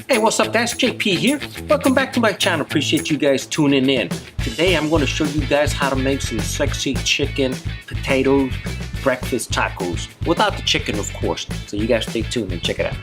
Hey, what's up guys? JP here. Welcome back to my channel. Appreciate you guys tuning in. Today I'm going to show you guys how to make some sexy chicken, potatoes, breakfast tacos. Without the chicken, of course. So you guys stay tuned and check it out.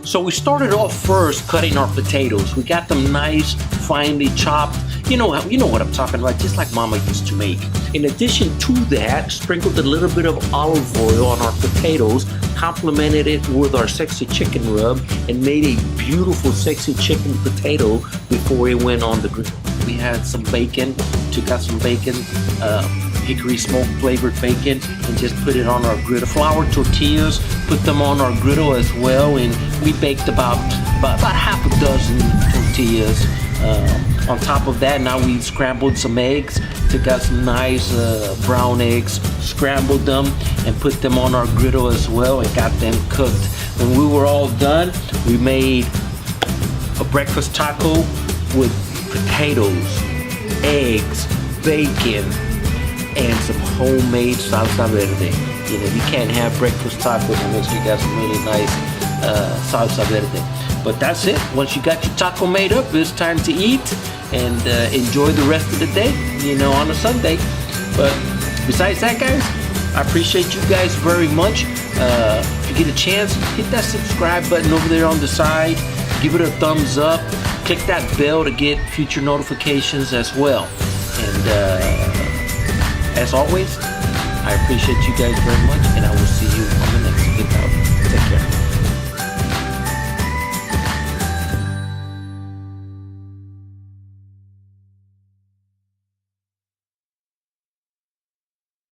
So we started off first cutting our potatoes. We got them nice, finely chopped. You know what I'm talking about, just like Mama used to make. In addition to that, sprinkled a little bit of olive oil on our potatoes, complemented it with our sexy chicken rub, and made a beautiful sexy chicken potato before it went on the grill. We had some bacon, took out some bacon, hickory smoke flavored bacon, and just put it on our griddle. Flour tortillas, put them on our griddle as well, and we baked about half a dozen tortillas. On top of that, now we scrambled some eggs, took out some nice brown eggs, scrambled them, and put them on our griddle as well, and got them cooked. When we were all done, we made a breakfast taco with potatoes, eggs, bacon, and some homemade salsa verde. You know, you can't have breakfast tacos unless you got some really nice salsa verde. But that's it. Once you got your taco made up, it's time to eat and enjoy the rest of the day, you know, on a Sunday. But besides that, guys, I appreciate you guys very much. If you get a chance, hit that subscribe button over there on the side. Give it a thumbs up. Click that bell to get future notifications as well. And as always, I appreciate you guys very much, and I will see you